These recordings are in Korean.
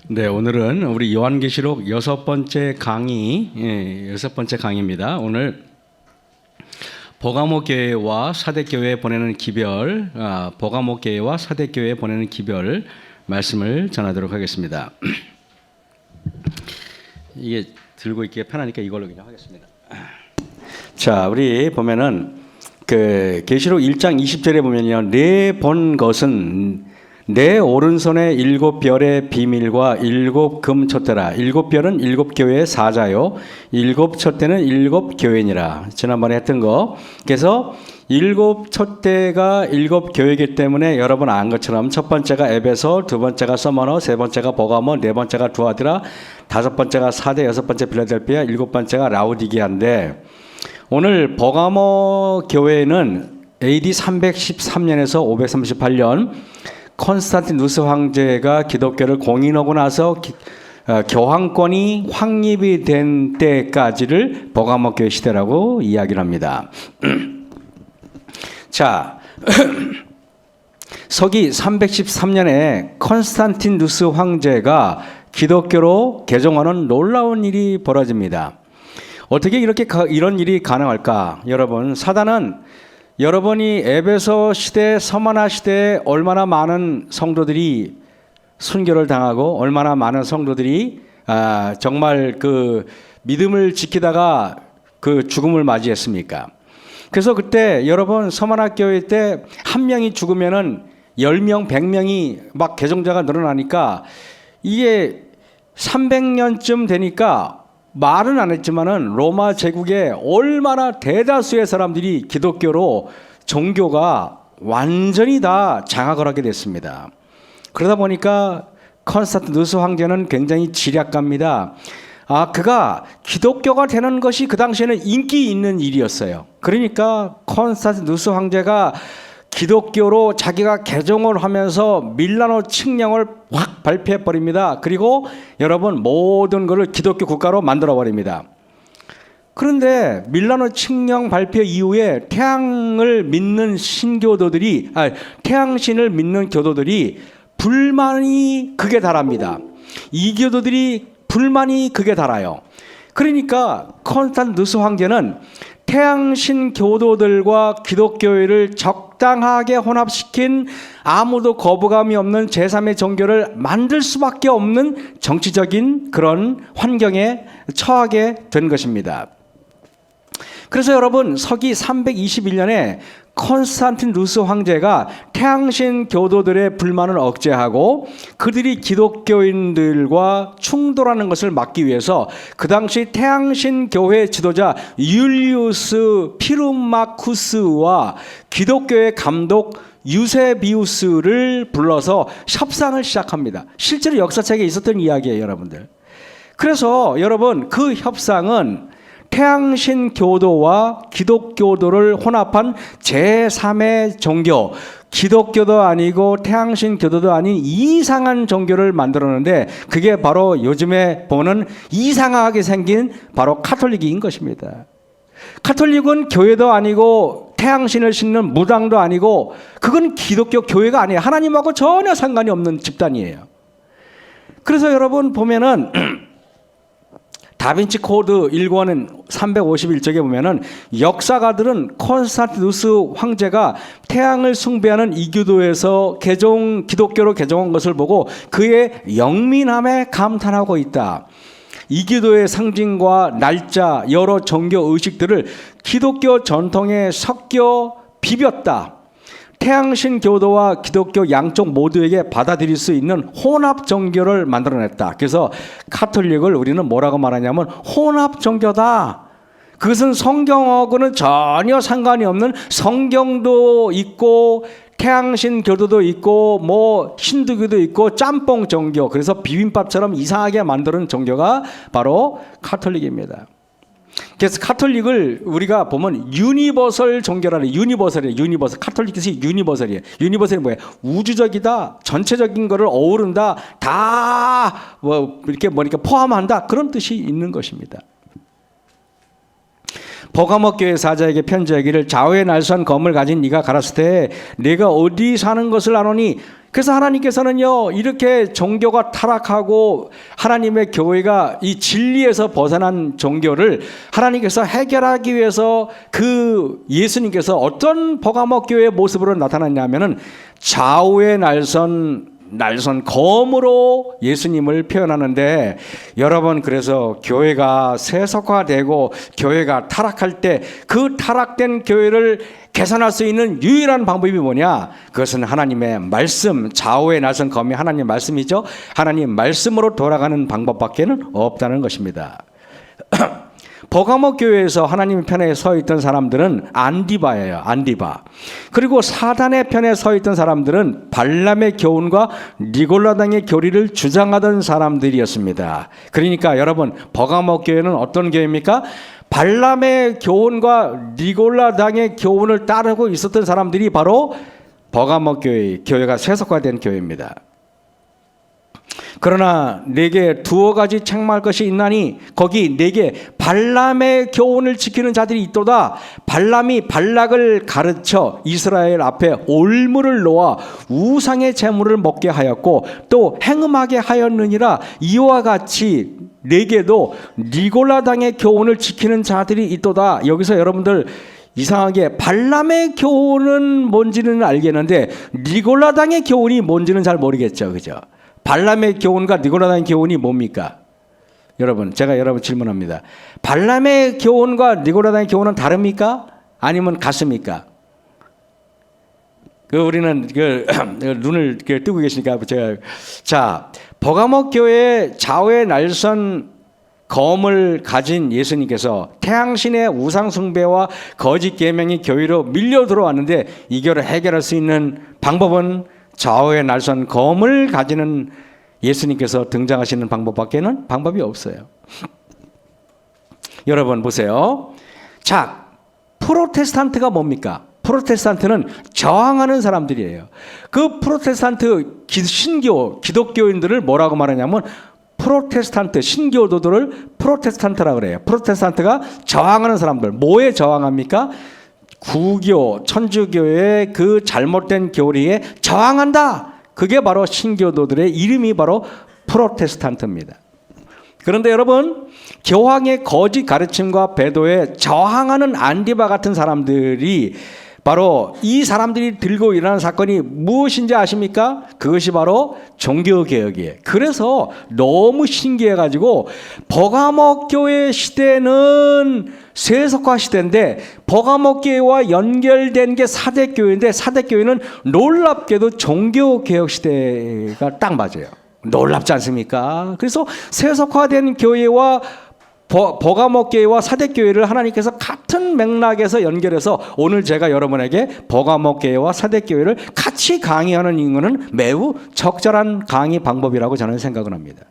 네, 오늘은 우리 요한계시록 여섯 번째 강의입니다. 오늘 버가모 교회와 사대 교회에 보내는 기별, 버가모 교회와 사대 교회에 보내는 기별 말씀을 전하도록 하겠습니다. 이게 들고 있기가 편하니까 이걸로 그냥 하겠습니다. 자, 우리 보면은 그 계시록 1장 20절에 보면요, 내 본 것은 내 오른손에 일곱 별의 비밀과 일곱 금 촛대라. 일곱 별은 일곱 교회의 사자요, 일곱 촛대는 일곱 교회니라. 지난번에 했던 거. 그래서 일곱 촛대가 일곱 교회이기 때문에 여러분 안 것처럼 첫 번째가 에베소, 두 번째가 서머너, 세 번째가 버가모, 네 번째가 두아디라, 다섯 번째가 사대, 여섯 번째 필라델피아, 일곱 번째가 라우디게아인데, 오늘 버가모 교회는 AD 313년에서 538년 콘스탄티누스 황제가 기독교를 공인하고 나서 교황권이 확립이 된 때까지를 버가모 교회 시대라고 이야기를 합니다. 자, 서기 313년에 콘스탄티누스 황제가 기독교로 개종하는 놀라운 일이 벌어집니다. 어떻게 이런 일이 가능할까? 여러분, 사단은 여러분이 에베소 시대, 서머나 시대에 얼마나 많은 성도들이 순교를 당하고 얼마나 많은 성도들이 정말 그 믿음을 지키다가 그 죽음을 맞이했습니까? 그래서 그때 여러분 서머나 교회 때 한 명이 죽으면은 10명, 100명이 막 개종자가 늘어나니까 이게 300년쯤 되니까 말은 안 했지만은 로마 제국에 얼마나 대다수의 사람들이 기독교로 종교가 완전히 다 장악을 하게 됐습니다. 그러다 보니까 콘스탄티누스 황제는 굉장히 지략가입니다. 그가 기독교가 되는 것이 그 당시에는 인기 있는 일이었어요. 그러니까 콘스탄티누스 황제가 기독교로 자기가 개종을 하면서 밀라노 칙령을 확 발표해 버립니다. 그리고 여러분 모든 것을 기독교 국가로 만들어 버립니다. 그런데 밀라노 칙령 발표 이후에 태양신을 믿는 교도들이 불만이 극에 달합니다. 이 교도들이 불만이 극에 달아요. 그러니까 콘스탄티누스 황제는 태양신 교도들과 기독교회를 적당하게 혼합시킨 아무도 거부감이 없는 제3의 종교를 만들 수밖에 없는 정치적인 그런 환경에 처하게 된 것입니다. 그래서 여러분 서기 321년에 콘스탄티누스 황제가 태양신 교도들의 불만을 억제하고 그들이 기독교인들과 충돌하는 것을 막기 위해서 그 당시 태양신 교회 지도자 율리우스 피루마쿠스와 기독교의 감독 유세비우스를 불러서 협상을 시작합니다. 실제로 역사책에 있었던 이야기예요, 여러분들. 그래서 여러분 그 협상은 태양신 교도와 기독교도를 혼합한 제3의 종교, 기독교도 아니고 태양신 교도도 아닌 이상한 종교를 만들었는데 그게 바로 요즘에 보는 이상하게 생긴 바로 카톨릭인 것입니다. 카톨릭은 교회도 아니고 태양신을 신는 무당도 아니고 그건 기독교 교회가 아니에요. 하나님하고 전혀 상관이 없는 집단이에요. 그래서 여러분 보면은 다빈치 코드 1권은 351쪽에 보면은 역사가들은 콘스탄티누스 황제가 태양을 숭배하는 이교도에서 기독교로 개종한 것을 보고 그의 영민함에 감탄하고 있다. 이교도의 상징과 날짜, 여러 종교 의식들을 기독교 전통에 섞여 비볐다. 태양신 교도와 기독교 양쪽 모두에게 받아들일 수 있는 혼합 종교를 만들어냈다. 그래서 카톨릭을 우리는 뭐라고 말하냐면 혼합 종교다. 그것은 성경하고는 전혀 상관이 없는 성경도 있고 태양신 교도도 있고 뭐 힌두교도 있고 짬뽕 종교, 그래서 비빔밥처럼 이상하게 만드는 종교가 바로 카톨릭입니다. 그래서 카톨릭을 우리가 보면 유니버설 종교라는 유니버설. 카톨릭이 유니버설이에요. 유니버설이 뭐예요? 우주적이다, 전체적인 것을 어우른다, 다 이렇게 포함한다, 그런 뜻이 있는 것입니다. 버가모 교회 사자에게 편지하기를 좌우에 날선 검을 가진 네가 가라사대 내가 어디 사는 것을 아노니 그래서 하나님께서는요, 이렇게 종교가 타락하고 하나님의 교회가 이 진리에서 벗어난 종교를 하나님께서 해결하기 위해서 그 예수님께서 어떤 버가모 교회의 모습으로 나타났냐면은 좌우의 날선 검으로 예수님을 표현하는데, 여러분, 그래서 교회가 세속화되고 교회가 타락할 때 그 타락된 교회를 개선할 수 있는 유일한 방법이 뭐냐? 그것은 하나님의 말씀, 좌우의 날선 검이 하나님의 말씀이죠. 하나님 말씀으로 돌아가는 방법밖에는 없다는 것입니다. 버가모 교회에서 하나님 편에 서 있던 사람들은 안디바예요. 안디바. 그리고 사단의 편에 서 있던 사람들은 발람의 교훈과 니골라당의 교리를 주장하던 사람들이었습니다. 그러니까 여러분, 버가모 교회는 어떤 교회입니까? 발람의 교훈과 니골라당의 교훈을 따르고 있었던 사람들이 바로 버가모 교회가 세속화된 교회입니다. 그러나 내게 두어 가지 책망할 것이 있나니 거기 내게 발람의 교훈을 지키는 자들이 있도다. 발람이 발락을 가르쳐 이스라엘 앞에 올무를 놓아 우상의 제물을 먹게 하였고 또 행음하게 하였느니라. 이와 같이 내게도 니골라당의 교훈을 지키는 자들이 있도다. 여기서 여러분들 이상하게 발람의 교훈은 뭔지는 알겠는데 니골라당의 교훈이 뭔지는 잘 모르겠죠. 그죠? 발람의 교훈과 니골라당의 교훈이 뭡니까? 여러분, 제가 여러분 질문합니다. 발람의 교훈과 니골라당의 교훈은 다릅니까? 아니면 같습니까? 우리는 눈을 뜨고 계시니까 제가, 자, 버가모 교회의 좌우의 날선 검을 가진 예수님께서 태양신의 우상 숭배와 거짓 계명이 교회로 밀려 들어왔는데 이거를 해결할 수 있는 방법은 좌우의 날선 검을 가지는 예수님께서 등장하시는 방법밖에는 방법이 없어요. 여러분 보세요. 자, 프로테스탄트가 뭡니까? 프로테스탄트는 저항하는 사람들이에요. 그 프로테스탄트 기독교인들을 뭐라고 말하냐면 프로테스탄트 신교도들을 프로테스탄트라고 그래요. 프로테스탄트가 저항하는 사람들. 뭐에 저항합니까? 구교, 천주교의 그 잘못된 교리에 저항한다. 그게 바로 신교도들의 이름이 바로 프로테스탄트입니다. 그런데 여러분, 교황의 거짓 가르침과 배도에 저항하는 안디바 같은 사람들이 바로 이 사람들이 들고 일어나는 사건이 무엇인지 아십니까? 그것이 바로 종교개혁이에요. 그래서 너무 신기해가지고 버가모 교회 시대는 세속화 시대인데 버가모 교회와 연결된 게 사대교회인데 사대교회는 놀랍게도 종교개혁 시대가 딱 맞아요. 놀랍지 않습니까? 그래서 세속화된 교회와 버가모 교회와 사대교회를 하나님께서 같은 맥락에서 연결해서 오늘 제가 여러분에게 버가모 교회와 사대교회를 같이 강의하는 이유는 매우 적절한 강의 방법이라고 저는 생각을 합니다.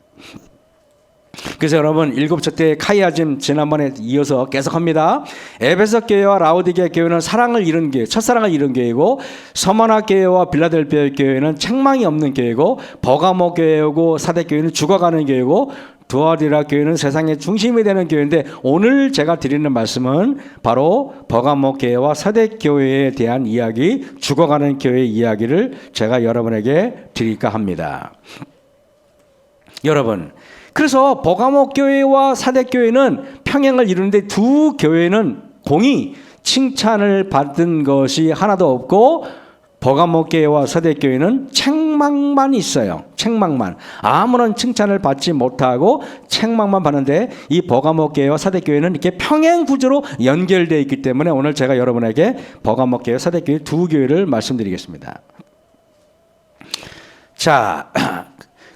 그래서 여러분, 일곱 척대 카이아즘 지난번에 이어서 계속합니다. 에베소 교회와 라오디게 교회는 사랑을 이룬 교회, 첫사랑을 이룬 교회고, 서머나 교회와 빌라델피아 교회는 책망이 없는 교회고, 버가모 교회고 사대교회는 죽어가는 교회고, 두아디라 교회는 세상의 중심이 되는 교회인데, 오늘 제가 드리는 말씀은 바로 버가모 교회와 사대교회에 대한 이야기, 죽어가는 교회 이야기를 제가 여러분에게 드릴까 합니다. 여러분, 그래서 버가모 교회와 사대교회는 평행을 이루는데 두 교회는 공히 칭찬을 받은 것이 하나도 없고 버가모 교회와 사대교회는 책망만 있어요. 책망만. 아무런 칭찬을 받지 못하고 책망만 받는데 이 버가모 교회와 사대교회는 이렇게 평행 구조로 연결되어 있기 때문에 오늘 제가 여러분에게 버가모 교회, 사대교회 두 교회를 말씀드리겠습니다. 자,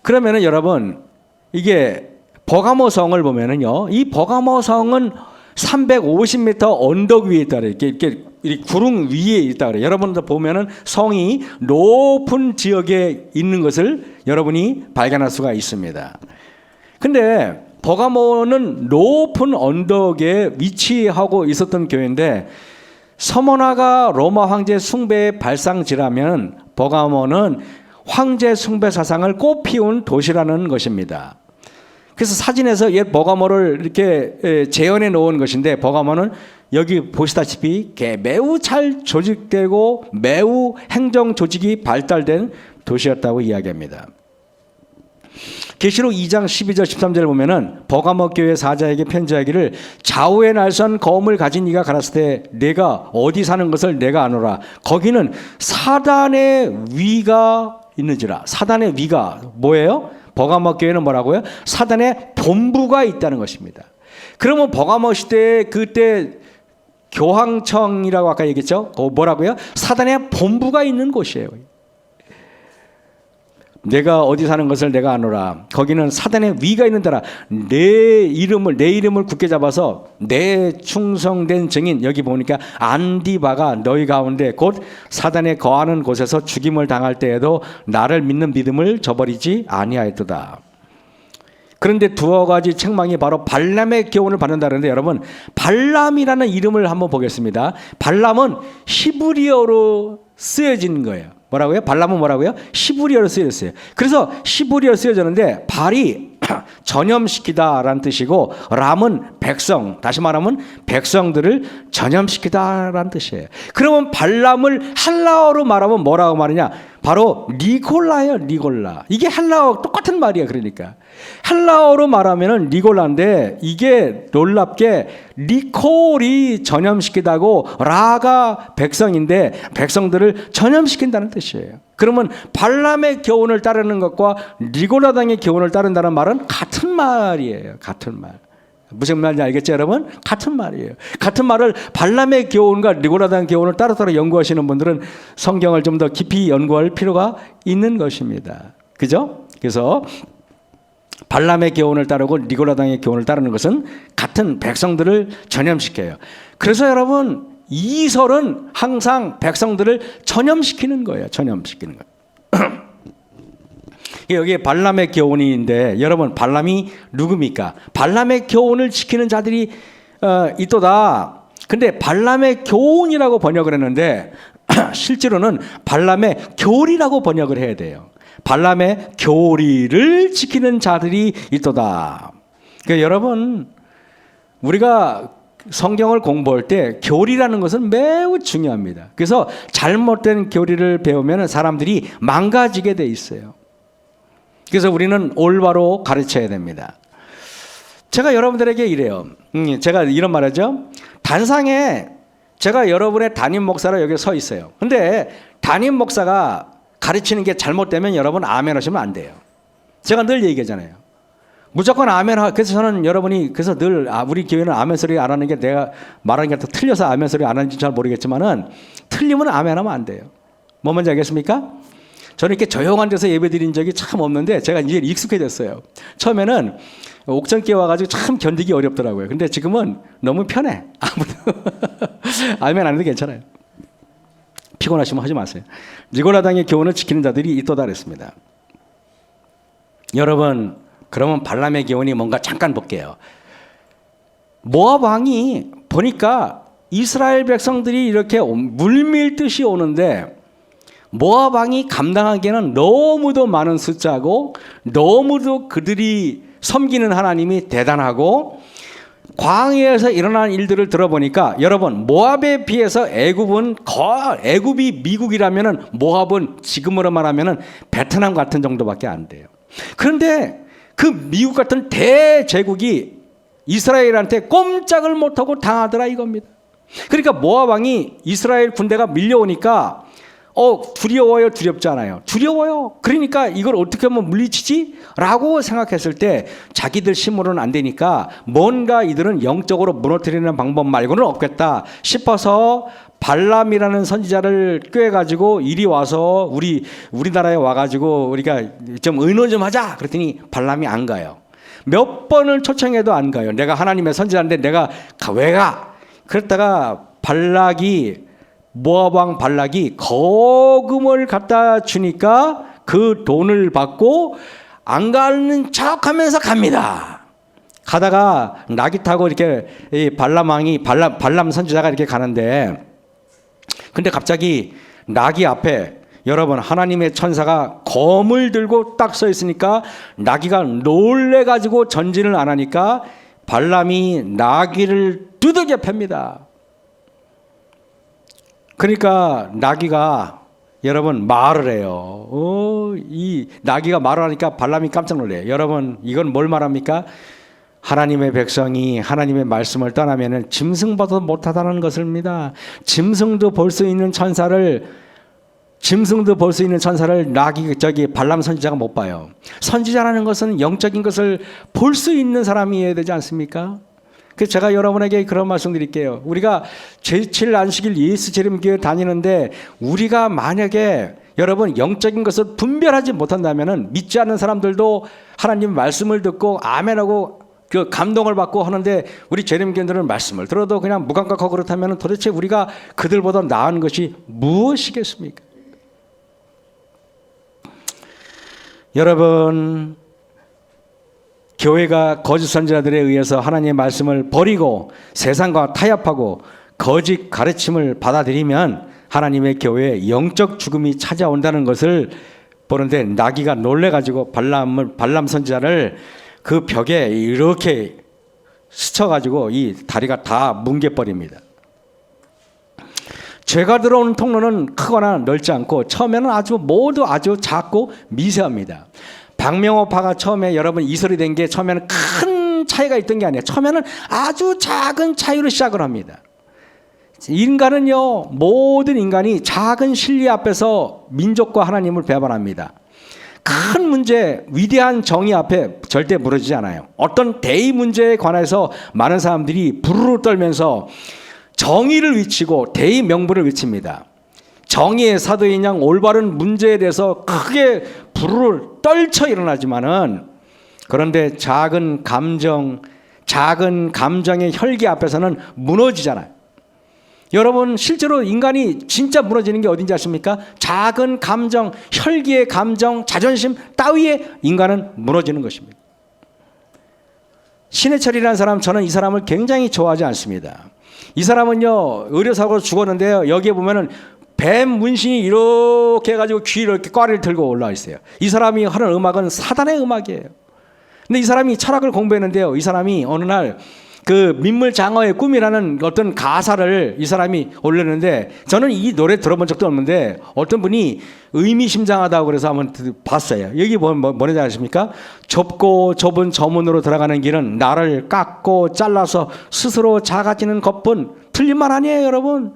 그러면은 여러분, 이게 버가모 성을 보면은요, 이 버가모 성은 350m 언덕 위에 있다 그래요. 이렇게 구릉 위에 있다 그래요. 여러분들 보면은 성이 높은 지역에 있는 것을 여러분이 발견할 수가 있습니다. 근데 버가모는 높은 언덕에 위치하고 있었던 교회인데 서머나가 로마 황제 숭배의 발상지라면 버가모는 황제 숭배 사상을 꽃피운 도시라는 것입니다. 그래서 사진에서 옛 버가모를 이렇게 재현해 놓은 것인데 버가모는 여기 보시다시피 매우 잘 조직되고 매우 행정 조직이 발달된 도시였다고 이야기합니다. 계시록 2장 12절 13절을 보면은 버가모 교회 사자에게 편지하기를 좌우의 날선 검을 가진 이가 가랐을 때 내가 어디 사는 것을 내가 아노라. 거기는 사단의 위가 있는지라. 사단의 위가 뭐예요? 버가모 교회는 뭐라고요? 사단의 본부가 있다는 것입니다. 그러면 버가모 시대에 그때 교황청이라고 아까 얘기했죠? 뭐라고요? 사단의 본부가 있는 곳이에요. 내가 어디 사는 것을 내가 아노라. 거기는 사단의 위가 있는 데라. 내 이름을 굳게 잡아서 내 충성된 증인, 여기 보니까 안디바가 너희 가운데 곧 사단에 거하는 곳에서 죽임을 당할 때에도 나를 믿는 믿음을 저버리지 아니하였도다. 그런데 두어 가지 책망이 바로 발람의 교훈을 받는다는데, 여러분 발람이라는 이름을 한번 보겠습니다. 발람은 히브리어로 쓰여진 거예요. 뭐라고요? 발람은 뭐라고요? 히브리어로 쓰여졌어요. 그래서 히브리어로 쓰여졌는데 발이 전염시키다라는 뜻이고 람은 백성, 다시 말하면 백성들을 전염시키다라는 뜻이에요. 그러면 발람을 헬라어로 말하면 뭐라고 말하냐? 바로 니골라예요. 니골라. 이게 헬라어 똑같은 말이에요. 그러니까 헬라어로 말하면은 니골라인데 이게 놀랍게 니콜이 전염시키다고 라가 백성인데 백성들을 전염시킨다는 뜻이에요. 그러면 발람의 교훈을 따르는 것과 니골라당의 교훈을 따른다는 말은 같은 말이에요. 같은 말. 무슨 말인지 알겠죠, 여러분? 같은 말이에요. 같은 말을 발람의 교훈과 니골라당 교훈을 따로따로 연구하시는 분들은 성경을 좀 더 깊이 연구할 필요가 있는 것입니다. 그죠? 그래서 발람의 교훈을 따르고 니골라당의 교훈을 따르는 것은 같은 백성들을 전염시켜요. 그래서 여러분 이설은 항상 백성들을 전염시키는 거예요. 전염시키는 거예요. 여기에 발람의 교훈인데 여러분 발람이 누굽니까? 발람의 교훈을 지키는 자들이 있도다. 근데 발람의 교훈이라고 번역을 했는데 실제로는 발람의 교리라고 번역을 해야 돼요. 발람의 교리를 지키는 자들이 있도다. 그러니까 여러분 우리가 성경을 공부할 때 교리라는 것은 매우 중요합니다. 그래서 잘못된 교리를 배우면 사람들이 망가지게 돼 있어요. 그래서 우리는 올바로 가르쳐야 됩니다. 제가 여러분들에게 이래요. 제가 이런 말하죠. 단상에 제가 여러분의 담임 목사로 여기 서 있어요. 근데 담임 목사가 가르치는 게 잘못되면 여러분 아멘 하시면 안 돼요. 제가 늘 얘기하잖아요. 무조건 아멘 하. 그래서 저는 여러분이 그래서 늘 우리 교회는 아멘 소리 안 하는 게 내가 말하는 게 더 틀려서 아멘 소리 안 하는지 잘 모르겠지만은 틀리면 아멘 하면 안 돼요. 뭐 뭔지 알겠습니까? 저는 이렇게 조용한 데서 예배 드린 적이 참 없는데 제가 이제 익숙해졌어요. 처음에는 옥천교회 와가지고 참 견디기 어렵더라고요. 근데 지금은 너무 편해. 아무도 아멘 안 해도 괜찮아요. 피곤하시면 하지 마세요. 니골라당의 교훈을 지키는 자들이 있도다 그랬습니다. 여러분 그러면 발람의 교훈이 뭔가 잠깐 볼게요. 모압 왕이 보니까 이스라엘 백성들이 이렇게 물밀듯이 오는데 모압 왕이 감당하기에는 너무도 많은 숫자고 너무도 그들이 섬기는 하나님이 대단하고 광야에서 일어난 일들을 들어보니까 여러분 모압에 비해서 애굽이 미국이라면은 모압은 지금으로 말하면은 베트남 같은 정도밖에 안 돼요. 그런데 그 미국 같은 대제국이 이스라엘한테 꼼짝을 못하고 당하더라 이겁니다. 그러니까 모압 왕이 이스라엘 군대가 밀려오니까 두려워요? 두렵지 않아요? 두려워요. 그러니까 이걸 어떻게 하면 물리치지? 라고 생각했을 때 자기들 힘으로는 안 되니까 뭔가 이들은 영적으로 무너뜨리는 방법 말고는 없겠다 싶어서 발람이라는 선지자를 꾀가지고 이리 와서 우리나라에 와가지고 우리가 좀 의논 좀 하자. 그랬더니 발람이 안 가요. 몇 번을 초청해도 안 가요. 내가 하나님의 선지자인데 내가 왜 가? 그랬다가 모압 왕 발락이 거금을 갖다 주니까 그 돈을 받고 안 가는 척하면서 갑니다. 가다가 나귀 타고 이렇게 발람 선지자가 이렇게 가는데 근데 갑자기 나귀 앞에 여러분 하나님의 천사가 검을 들고 딱 서 있으니까 나귀가 놀래가지고 전진을 안 하니까 발람이 나귀를 두들겨 팹니다. 그러니까 나귀가 여러분 말을 해요. 이 나귀가 말을 하니까 발람이 깜짝 놀래요. 여러분 이건 뭘 말합니까? 하나님의 백성이 하나님의 말씀을 떠나면은 짐승보다 못하다는 것입니다. 짐승도 볼 수 있는 천사를 나귀 발람 선지자가 못 봐요. 선지자라는 것은 영적인 것을 볼 수 있는 사람이어야 되지 않습니까? 그래서 제가 여러분에게 그런 말씀 드릴게요. 우리가 제7 안식일 예수 재림교회 다니는데 우리가 만약에 여러분 영적인 것을 분별하지 못한다면은 믿지 않는 사람들도 하나님 말씀을 듣고 아멘하고 그 감동을 받고 하는데 우리 재림교인들은 말씀을 들어도 그냥 무감각하고 그렇다면 도대체 우리가 그들보다 나은 것이 무엇이겠습니까? 여러분 교회가 거짓 선지자들에 의해서 하나님의 말씀을 버리고 세상과 타협하고 거짓 가르침을 받아들이면 하나님의 교회에 영적 죽음이 찾아온다는 것을 보는데 나귀가 놀래가지고 발람 선지자를 그 벽에 이렇게 스쳐가지고 이 다리가 다 뭉개버립니다. 죄가 들어오는 통로는 크거나 넓지 않고 처음에는 모두 아주 작고 미세합니다. 박명호파가 처음에 여러분 이설이 된 게 처음에는 큰 차이가 있던 게 아니에요. 처음에는 아주 작은 차이로 시작을 합니다. 인간은요, 모든 인간이 작은 실리 앞에서 민족과 하나님을 배반합니다. 큰 문제, 위대한 정의 앞에 절대 무너지지 않아요. 어떤 대의 문제에 관해서 많은 사람들이 부르르 떨면서 정의를 외치고 대의 명분을 외칩니다. 정의의 사도인 양 올바른 문제에 대해서 크게 부르르 떨쳐 일어나지만은 그런데 작은 감정의 혈기 앞에서는 무너지잖아요. 여러분 실제로 인간이 진짜 무너지는 게 어딘지 아십니까? 작은 감정, 혈기의 감정, 자존심 따위에 인간은 무너지는 것입니다. 신해철이라는 사람, 저는 이 사람을 굉장히 좋아하지 않습니다. 이 사람은요 의료사고로 죽었는데요, 여기에 보면은 뱀 문신이 이렇게 해가지고 귀 이렇게 꽈리를 들고 올라와 있어요. 이 사람이 하는 음악은 사단의 음악이에요. 근데 이 사람이 철학을 공부했는데요, 이 사람이 어느 날 그 민물장어의 꿈이라는 어떤 가사를 이 사람이 올렸는데, 저는 이 노래 들어본 적도 없는데 어떤 분이 의미심장하다고 그래서 한번 봤어요. 여기 뭐라지 아십니까? 좁고 좁은 저 문으로 들어가는 길은 나를 깎고 잘라서 스스로 작아지는 것뿐. 틀린 말 아니에요 여러분.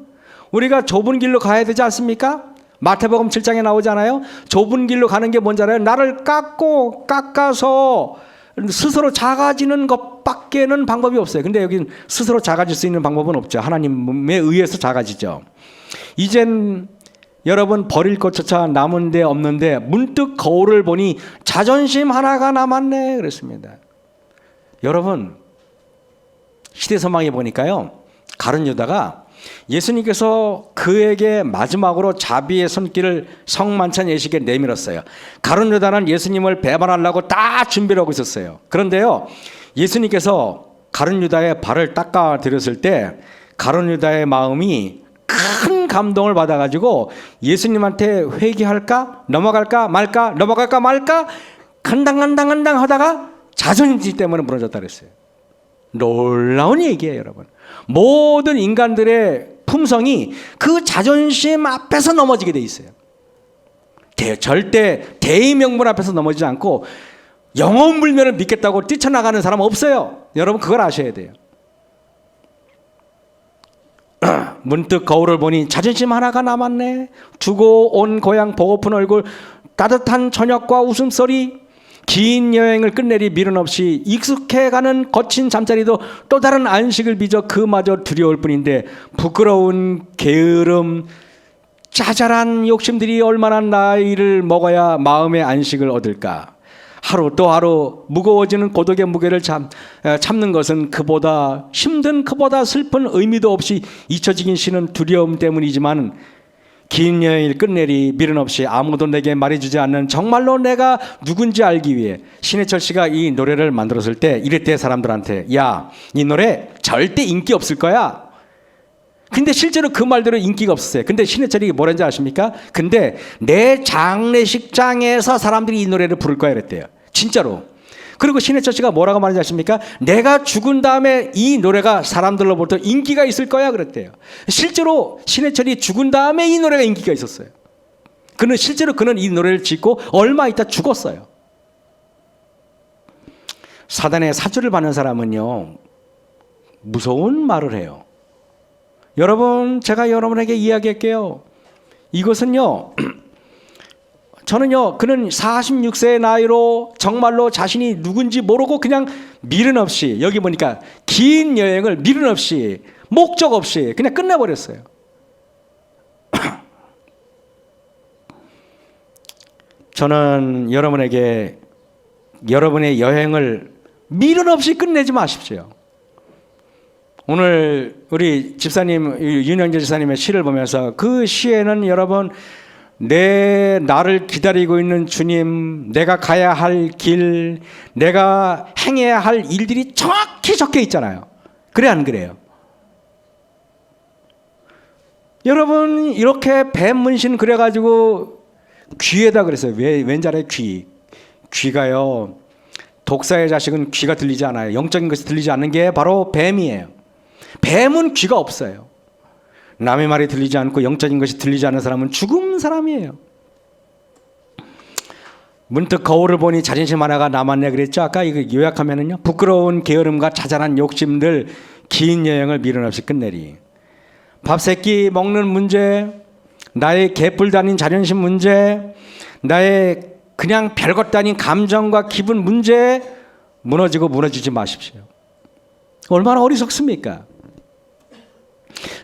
우리가 좁은 길로 가야 되지 않습니까? 마태복음 7장에 나오잖아요. 좁은 길로 가는 게 뭔지 알아요? 나를 깎아서 스스로 작아지는 것밖에는 방법이 없어요. 근데 여기는 스스로 작아질 수 있는 방법은 없죠. 하나님에 의해서 작아지죠. 이젠 여러분 버릴 것조차 남은 데 없는데 문득 거울을 보니 자존심 하나가 남았네 그랬습니다. 여러분 시대서망에 보니까요, 가룟 유다가 예수님께서 그에게 마지막으로 자비의 손길을 성만찬 예식에 내밀었어요. 가룟 유다는 예수님을 배반하려고 다 준비를 하고 있었어요. 그런데요, 예수님께서 가룟 유다의 발을 닦아 드렸을 때 가룟 유다의 마음이 큰 감동을 받아가지고 예수님한테 회개할까 넘어갈까 말까 간당 하다가 자존심 때문에 무너졌다 그랬어요. 놀라운 얘기예요 여러분. 모든 인간들의 품성이 그 자존심 앞에서 넘어지게 돼 있어요. 절대 대의 명분 앞에서 넘어지지 않고 영혼불면을 믿겠다고 뛰쳐나가는 사람은 없어요. 여러분 그걸 아셔야 돼요. 문득 거울을 보니 자존심 하나가 남았네. 두고 온 고향 보고픈 얼굴, 따뜻한 저녁과 웃음소리, 긴 여행을 끝내리 미련 없이 익숙해가는 거친 잠자리도 또 다른 안식을 빚어 그마저 두려울 뿐인데, 부끄러운 게으름, 짜잘한 욕심들이 얼마나 나이를 먹어야 마음의 안식을 얻을까. 하루 또 하루 무거워지는 고독의 무게를 참는 것은 그보다 힘든, 그보다 슬픈, 의미도 없이 잊혀지긴 싫은 두려움 때문이지만, 긴 여행을 끝내리 미련 없이 아무도 내게 말해주지 않는 정말로 내가 누군지 알기 위해 신해철 씨가 이 노래를 만들었을 때 이랬대. 사람들한테, 야, 이 노래 절대 인기 없을 거야. 근데 실제로 그 말대로 인기가 없었어요. 근데 신해철이 뭐라는지 아십니까? 근데 내 장례식장에서 사람들이 이 노래를 부를 거야 이랬대요. 진짜로. 그리고 신해철 씨가 뭐라고 말하지 않습니까? 내가 죽은 다음에 이 노래가 사람들로부터 인기가 있을 거야 그랬대요. 실제로 신해철이 죽은 다음에 이 노래가 인기가 있었어요. 실제로 그는 이 노래를 짓고 얼마 있다 죽었어요. 사단의 사주를 받는 사람은요, 무서운 말을 해요. 여러분, 제가 여러분에게 이야기할게요. 이것은요, 저는요, 그는 46세의 나이로 정말로 자신이 누군지 모르고 그냥 미련 없이, 여기 보니까 긴 여행을 미련 없이, 목적 없이 그냥 끝내버렸어요. 저는 여러분에게 여러분의 여행을 미련 없이 끝내지 마십시오. 오늘 우리 집사님, 윤영재 집사님의 시를 보면서 그 시에는 여러분, 나를 기다리고 있는 주님, 내가 가야 할 길, 내가 행해야 할 일들이 정확히 적혀 있잖아요. 그래 안 그래요? 여러분, 이렇게 뱀 문신 그려가지고 귀에다 그랬어요. 왠지 알아요? 귀가요, 독사의 자식은 귀가 들리지 않아요. 영적인 것이 들리지 않는 게 바로 뱀이에요. 뱀은 귀가 없어요. 남의 말이 들리지 않고 영적인 것이 들리지 않는 사람은 죽은 사람이에요. 문득 거울을 보니 자존심 하나가 남았네 그랬죠. 아까 이거 요약하면은요, 부끄러운 게으름과 자잘한 욕심들, 긴 여행을 미련 없이 끝내리. 밥 세끼 먹는 문제, 나의 개뿔 다닌 자존심 문제, 나의 그냥 별것도 아닌 감정과 기분 문제, 무너지지 마십시오. 얼마나 어리석습니까?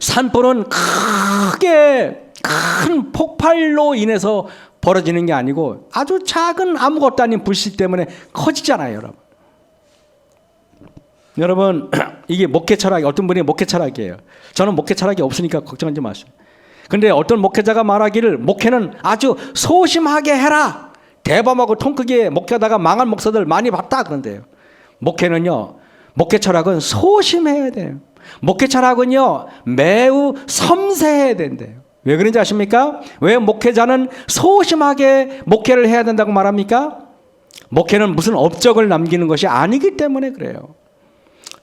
산불은 크게 큰 폭발로 인해서 벌어지는 게 아니고 아주 작은 아무것도 아닌 불씨 때문에 커지잖아요, 여러분. 여러분, 이게 목회 철학이, 어떤 분이 목회 철학이에요. 저는 목회 철학이 없으니까 걱정하지 마시오. 근데 어떤 목회자가 말하기를, 목회는 아주 소심하게 해라. 대범하고 통 크게 목회하다가 망한 목사들 많이 봤다 그런데요. 목회는요, 목회 철학은 소심해야 돼요. 목회 철학은요, 매우 섬세해야 된대요. 왜 그런지 아십니까? 왜 목회자는 소심하게 목회를 해야 된다고 말합니까? 목회는 무슨 업적을 남기는 것이 아니기 때문에 그래요.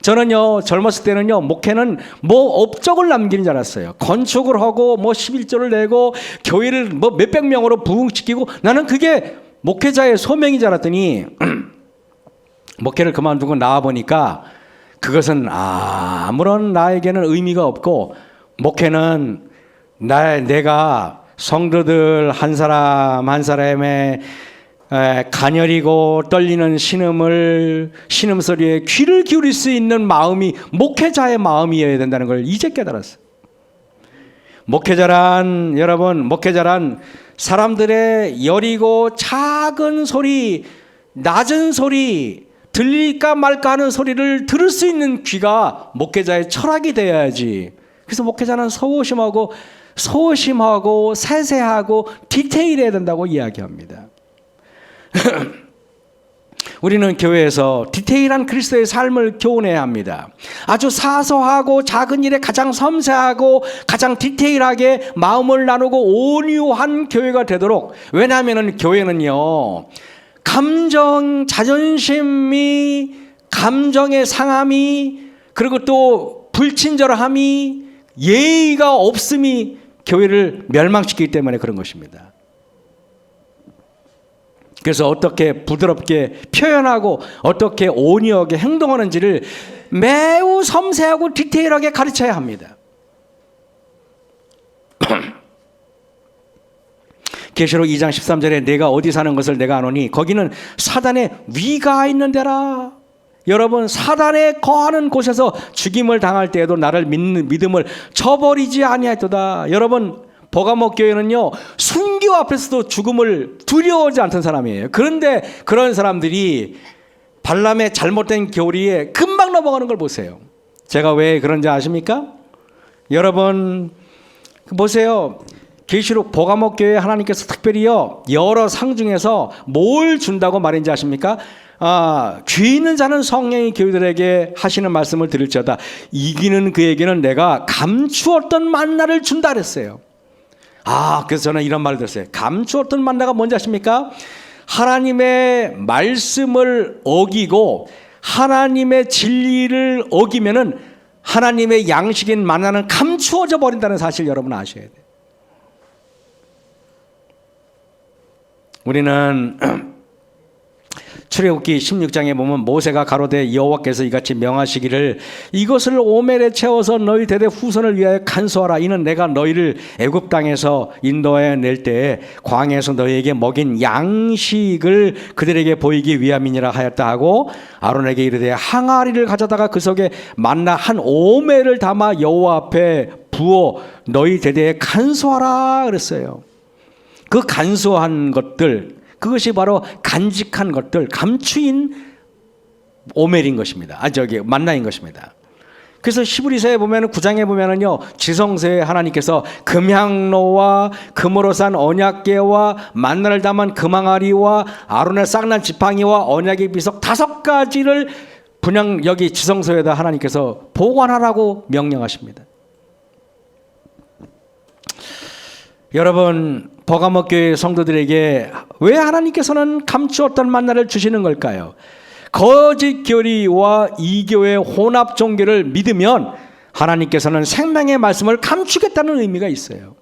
저는요, 젊었을 때는요, 목회는 뭐 업적을 남기는 줄 알았어요. 건축을 하고 뭐 11조를 내고 교회를 뭐 몇백 명으로 부흥시키고, 나는 그게 목회자의 소명인 줄 알았더니 목회를 그만두고 나와보니까 그것은 아무런 나에게는 의미가 없고, 목회는 내가 성도들 한 사람 한 사람의 가녀리고 떨리는 신음소리에 귀를 기울일 수 있는 마음이 목회자의 마음이어야 된다는 걸 이제 깨달았어요. 목회자란 사람들의 여리고 작은 소리, 낮은 소리, 들릴까 말까 하는 소리를 들을 수 있는 귀가 목회자의 철학이 되어야지. 그래서 목회자는 소심하고 세세하고 디테일해야 된다고 이야기합니다. 우리는 교회에서 디테일한 그리스도의 삶을 교훈해야 합니다. 아주 사소하고 작은 일에 가장 섬세하고 가장 디테일하게 마음을 나누고 온유한 교회가 되도록. 왜냐하면 교회는요, 감정, 자존심이, 감정의 상함이, 그리고 또 불친절함이, 예의가 없음이 교회를 멸망시키기 때문에 그런 것입니다. 그래서 어떻게 부드럽게 표현하고 어떻게 온유하게 행동하는지를 매우 섬세하고 디테일하게 가르쳐야 합니다. 계시록 2장 13절에 내가 어디 사는 것을 내가 아노니 거기는 사단의 위가 있는 데라. 여러분, 사단에 거하는 곳에서 죽임을 당할 때에도 나를 믿는 믿음을 저버리지 아니하였도다. 여러분, 버가모 교회는요, 순교 앞에서도 죽음을 두려워하지 않던 사람이에요. 그런데 그런 사람들이 발람의 잘못된 교리에 금방 넘어가는 걸 보세요. 제가 왜 그런지 아십니까? 여러분 보세요. 계시록 버가모 교회 하나님께서 특별히요, 여러 상 중에서 뭘 준다고 말인지 아십니까? 귀 있는 자는 성령이 교회들에게 하시는 말씀을 들을지어다. 이기는 그에게는 내가 감추었던 만나를 준다 그랬어요. 그래서 저는 이런 말을 들었어요. 감추었던 만나가 뭔지 아십니까? 하나님의 말씀을 어기고 하나님의 진리를 어기면은 하나님의 양식인 만나는 감추어져 버린다는 사실 여러분 아셔야 돼요. 우리는 출애굽기 16장에 보면 모세가 가로되 여호와께서 이같이 명하시기를 이것을 오멜에 채워서 너희 대대 후손을 위하여 간수하라. 이는 내가 너희를 애굽 땅에서 인도해 낼 때에 광야에서 너희에게 먹인 양식을 그들에게 보이기 위함이니라 하였다 하고 아론에게 이르되 항아리를 가져다가 그 속에 만나 한 오멜을 담아 여호와 앞에 부어 너희 대대에 간수하라 그랬어요. 그 간수한 것들, 그것이 바로 간직한 것들, 감추인 오멜인 것입니다. 만나인 것입니다. 그래서 히브리서에 보면은 9장에 보면은요, 지성소에 하나님께서 금향로와 금으로 산 언약궤와 만나를 담은 금항아리와 아론의 쌍난 지팡이와 언약의 비석 5가지를 분양 여기 지성소에다 하나님께서 보관하라고 명령하십니다. 여러분, 버가모 교회 성도들에게 왜 하나님께서는 감추었던 만나를 주시는 걸까요? 거짓 교리와 이교의 혼합 종교를 믿으면 하나님께서는 생명의 말씀을 감추겠다는 의미가 있어요.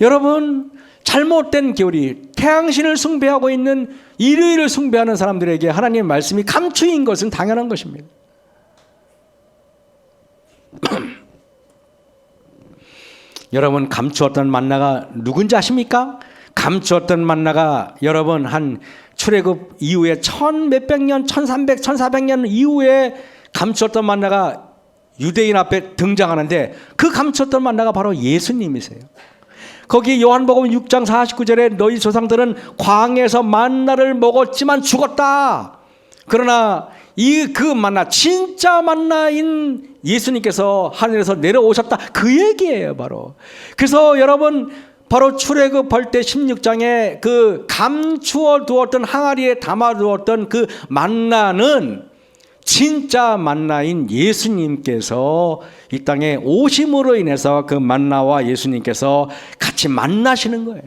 여러분, 잘못된 교리, 태양신을 숭배하고 있는 일요일을 숭배하는 사람들에게 하나님의 말씀이 감추인 것은 당연한 것입니다. 여러분, 감추었던 만나가 누군지 아십니까? 감추었던 만나가 여러분 한 출애굽 이후에 1000몇백 년, 1300, 1400년 이후에 감추었던 만나가 유대인 앞에 등장하는데 그 감추었던 만나가 바로 예수님이세요. 거기 요한복음 6장 49절에 너희 조상들은 광야에서 만나를 먹었지만 죽었다. 그러나 그 만나, 진짜 만나인 예수님께서 하늘에서 내려오셨다. 그 얘기예요, 바로. 그래서 여러분, 바로 출애굽할 때 16장에 그 감추어 두었던 항아리에 담아 두었던 그 만나는 진짜 만나인 예수님께서 이 땅에 오심으로 인해서 그 만나와 예수님께서 같이 만나시는 거예요.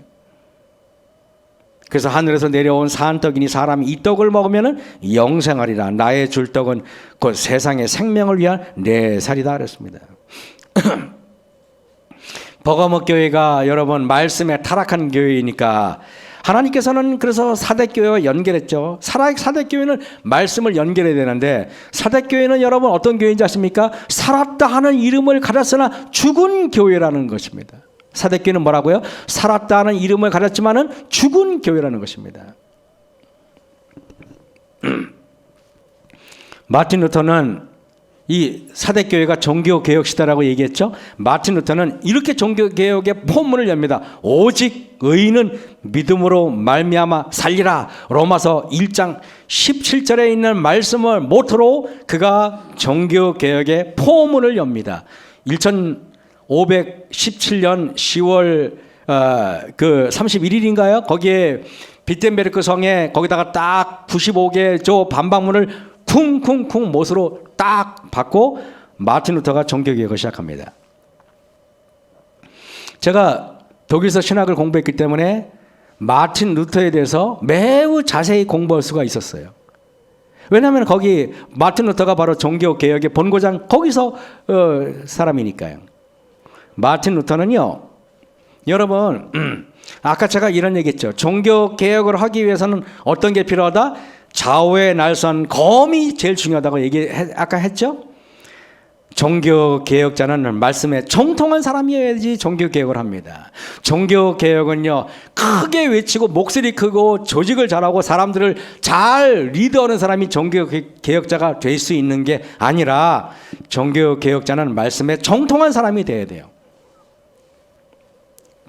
그래서 하늘에서 내려온 산떡이니 사람이 이 떡을 먹으면 영생하리라. 나의 줄 떡은 곧 세상의 생명을 위한 내 살이다 그랬습니다. 버가모 교회가 여러분 말씀에 타락한 교회이니까 하나님께서는 그래서 사대교회와 연결했죠. 사대교회는 말씀을 연결해야 되는데 사대교회는 여러분 어떤 교회인지 아십니까? 살았다 하는 이름을 가졌으나 죽은 교회라는 것입니다. 사대교회는 뭐라고요? 살았다 하는 이름을 가졌지만은 죽은 교회라는 것입니다. 마틴 루터는 이 사대교회가 종교개혁 시대라고 얘기했죠. 마틴 루터는 이렇게 종교개혁의 포문을 엽니다. 오직 의인은 믿음으로 말미암아 살리라. 로마서 1장 17절에 있는 말씀을 모토로 그가 종교개혁의 포문을 엽니다. 1517년 10월 그 31일인가요? 거기에 비텐베르크 성에 거기다가 딱 95개 저 반박문을 쿵쿵쿵 못으로 딱 받고 마틴 루터가 종교개혁을 시작합니다. 제가 독일에서 신학을 공부했기 때문에 마틴 루터에 대해서 매우 자세히 공부할 수가 있었어요. 왜냐하면 거기 마틴 루터가 바로 종교개혁의 본고장 거기서 사람이니까요. 마틴 루터는요, 여러분 아까 제가 이런 얘기했죠. 종교개혁을 하기 위해서는 어떤 게 필요하다? 좌우의 날선 검이 제일 중요하다고 아까 했죠. 종교개혁자는 말씀에 정통한 사람이어야지 종교개혁을 합니다. 종교개혁은요, 크게 외치고 목소리 크고 조직을 잘하고 사람들을 잘 리드하는 사람이 종교개혁자가 될 수 있는 게 아니라 종교개혁자는 말씀에 정통한 사람이 돼야 돼요.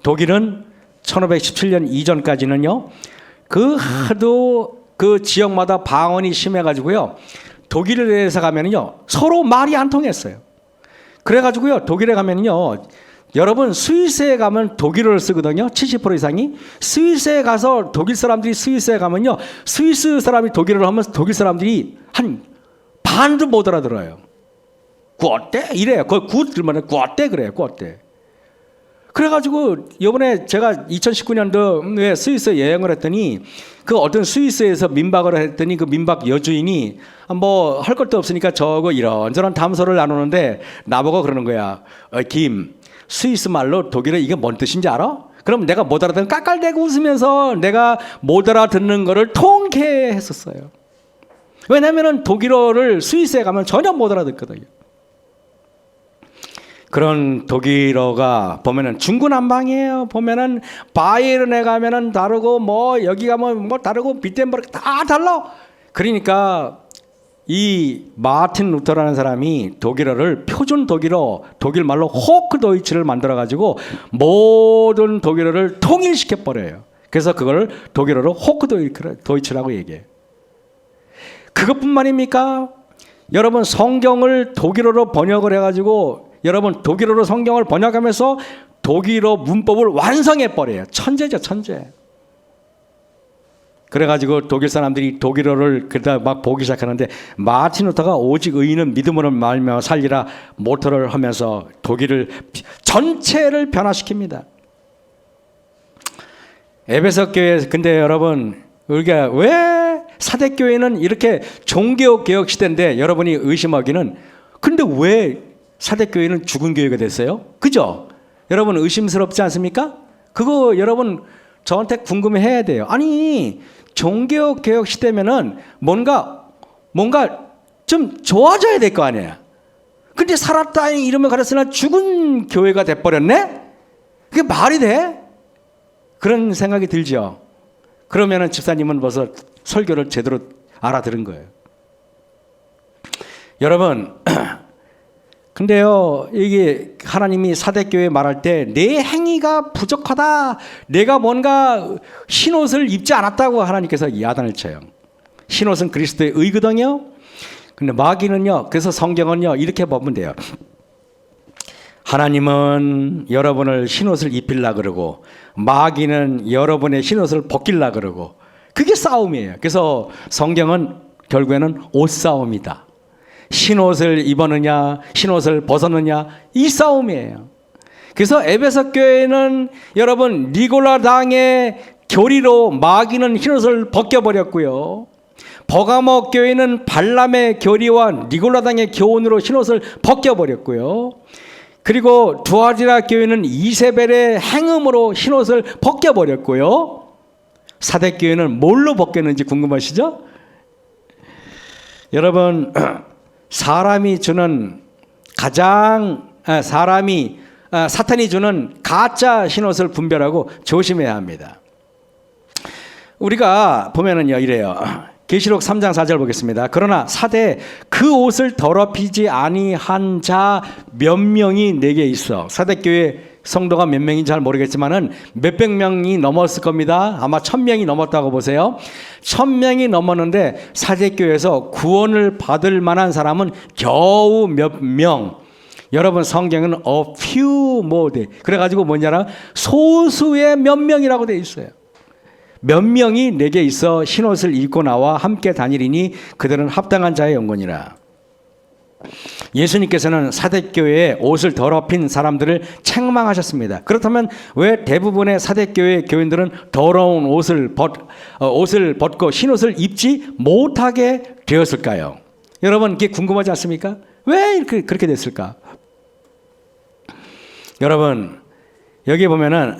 독일은 1517년 이전까지는요, 그 하도 그 지역마다 방언이 심해가지고요, 독일에 가면은요 서로 말이 안 통했어요. 그래가지고요 독일에 가면은요, 여러분 스위스에 가면 독일어를 쓰거든요. 70% 이상이. 스위스에 가서 독일 사람들이 스위스에 가면요, 스위스 사람이 독일어를 하면 독일 사람들이 한 반도 못 알아들어요. 구 어때? 이래요. 그 구 들면 구 어때? 그래요. 구 어때? 그래가지고 이번에 제가 2019년도에 스위스 여행을 했더니 그 어떤 스위스에서 민박을 했더니 그 민박 여주인이 뭐 할 것도 없으니까 저거 이런저런 담소를 나누는데 나보고 그러는 거야. 김, 스위스 말로 독일어 이게 뭔 뜻인지 알아? 그럼 내가 못 알아듣는 깔깔대고 웃으면서 내가 못 알아듣는 거를 통쾌했었어요. 왜냐하면 독일어를 스위스에 가면 전혀 못 알아듣거든요. 그런 독일어가 보면은 중구난방이에요. 보면은 바이에른에 가면은 다르고 뭐 여기 가면 뭐 다르고 비텐버그 다 달라. 그러니까 이 마틴 루터라는 사람이 독일어를 표준 독일어, 독일 말로 호크도이츠를 만들어 가지고 모든 독일어를 통일시켜 버려요. 그래서 그걸 독일어로 호크도이츠라고 얘기해요. 그것뿐만입니까? 여러분 성경을 독일어로 번역을 해가지고 여러분 독일어로 성경을 번역하면서 독일어 문법을 완성해 버려요. 천재죠, 천재. 그래가지고 독일 사람들이 독일어를 그러다 막 보기 시작하는데 마틴 루터가 오직 의인은 믿음으로 말미암아 살리라 모토를 하면서 독일을 전체를 변화시킵니다. 에베소 교회 근데 여러분 우리가 왜 사대교회는 이렇게 종교개혁 시대인데 여러분이 의심하기는 근데 왜 사대교회는 죽은 교회가 됐어요? 그죠? 여러분 의심스럽지 않습니까? 그거 여러분 저한테 궁금해해야 돼요. 아니 종교개혁 시대면은 뭔가 좀 좋아져야 될 거 아니에요. 근데 살았다 이러면 가렸으나 죽은 교회가 돼버렸네? 그게 말이 돼? 그런 생각이 들죠. 그러면은 집사님은 벌써 설교를 제대로 알아들은 거예요. 여러분 근데요 이게 하나님이 사대교회 말할 때 내 행위가 부족하다, 내가 뭔가 흰옷을 입지 않았다고 하나님께서 야단을 쳐요. 흰옷은 그리스도의 의거든요. 근데 마귀는요, 그래서 성경은요 이렇게 보면 돼요. 하나님은 여러분을 흰옷을 입히려 그러고 마귀는 여러분의 흰옷을 벗기려 그러고 그게 싸움이에요. 그래서 성경은 결국에는 옷싸움이다. 흰옷을 입었느냐 흰옷을 벗었느냐 이 싸움이에요. 그래서 에베소 교회는 여러분 니골라당의 교리로 마귀는 흰옷을 벗겨버렸고요. 버가모 교회는 발람의 교리와 니골라당의 교훈으로 흰옷을 벗겨버렸고요. 그리고 두아디라 교회는 이세벨의 행음으로 흰옷을 벗겨버렸고요. 사대교회는 뭘로 벗겼는지 궁금하시죠? 여러분 사람이 주는 사탄이 주는 가짜 흰옷을 분별하고 조심해야 합니다. 우리가 보면은요 이래요. 계시록 3장 4절 보겠습니다. 그러나 사대 그 옷을 더럽히지 아니한 자 몇 명이 내게 있어. 사대교회 성도가 몇 명인지 잘 모르겠지만은 몇백 명이 넘었을 겁니다. 아마 1000명이 넘었다고 보세요. 1000명이 넘었는데 사대교회에서 구원을 받을 만한 사람은 겨우 몇 명. 여러분 성경은 a few more. 그래가지고 뭐냐라 소수의 몇 명이라고 돼 있어요. 몇 명이 내게 있어 흰옷을 입고 나와 함께 다니리니 그들은 합당한 자의 영혼이라. 예수님께서는 사대교회의 옷을 더럽힌 사람들을 책망하셨습니다. 그렇다면 왜 대부분의 사대교회 교인들은 더러운 옷을 벗고 흰옷을 입지 못하게 되었을까요? 여러분 그게 궁금하지 않습니까? 왜 그렇게 됐을까? 여러분 여기 보면은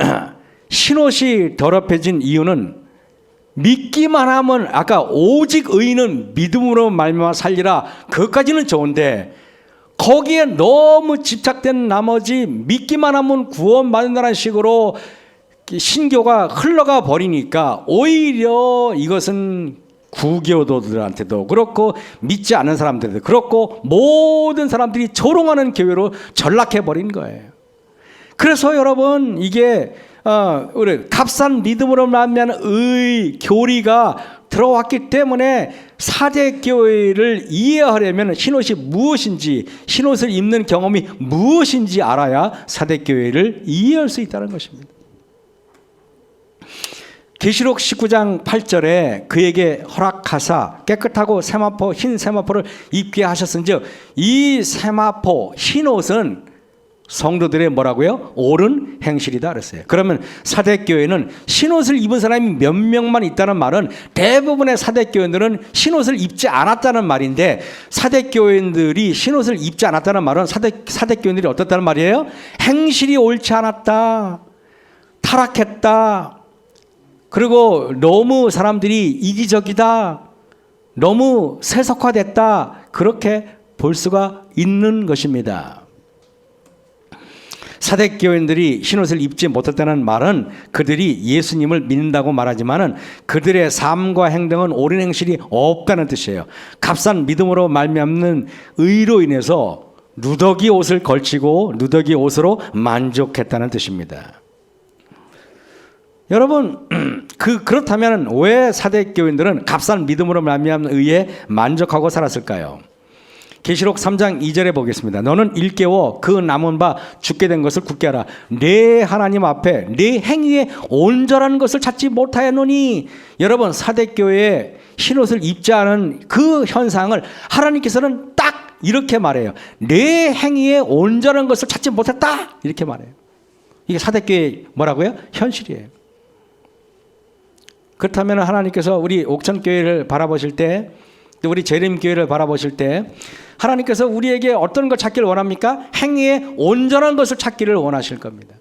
흰옷이 더럽혀진 이유는 믿기만 하면 아까 오직 의인은 믿음으로 말미암아 살리라 그것까지는 좋은데 거기에 너무 집착된 나머지 믿기만 하면 구원받는다는 식으로 신교가 흘러가 버리니까 오히려 이것은 구교도들한테도 그렇고 믿지 않는 사람들도 그렇고 모든 사람들이 조롱하는 교회로 전락해 버린 거예요. 그래서 여러분 이게 우리 값싼 믿음으로 말미암은 의 교리가 들어왔기 때문에 사대교회를 이해하려면 흰옷이 무엇인지 흰옷을 입는 경험이 무엇인지 알아야 사대교회를 이해할 수 있다는 것입니다. 계시록 19장 8절에 그에게 허락하사 깨끗하고 세마포 흰 세마포를 입게 하셨은즉 이 세마포 흰옷은 성도들의 뭐라고요? 옳은 행실이다 그랬어요. 그러면 사대교회는 흰옷을 입은 사람이 몇 명만 있다는 말은 대부분의 사대교인들은 흰옷을 입지 않았다는 말인데, 사대교인들이 흰옷을 입지 않았다는 말은 사대교인들이 어떻다는 말이에요? 행실이 옳지 않았다, 타락했다, 그리고 너무 사람들이 이기적이다, 너무 세속화됐다, 그렇게 볼 수가 있는 것입니다. 사대교인들이 흰옷을 입지 못했다는 말은 그들이 예수님을 믿는다고 말하지만은 그들의 삶과 행동은 옳은 행실이 없다는 뜻이에요. 값싼 믿음으로 말미암는 의로 인해서 누더기 옷을 걸치고 누더기 옷으로 만족했다는 뜻입니다. 여러분, 그렇다면 왜 사대교인들은 값싼 믿음으로 말미암는 의에 만족하고 살았을까요? 계시록 3장 2절에 보겠습니다. 너는 일깨워 그 남은 바 죽게 된 것을 굳게 하라. 내 하나님 앞에 내 행위에 온전한 것을 찾지 못하였노니. 여러분, 사대교회에 흰옷을 입지 않은 그 현상을 하나님께서는 딱 이렇게 말해요. 내 행위에 온전한 것을 찾지 못했다, 이렇게 말해요. 이게 사대교회의 뭐라고요? 현실이에요. 그렇다면 하나님께서 우리 옥천교회를 바라보실 때, 또 우리 재림교회를 바라보실 때 하나님께서 우리에게 어떤 걸 찾기를 원합니까? 행위에 온전한 것을 찾기를 원하실 겁니다.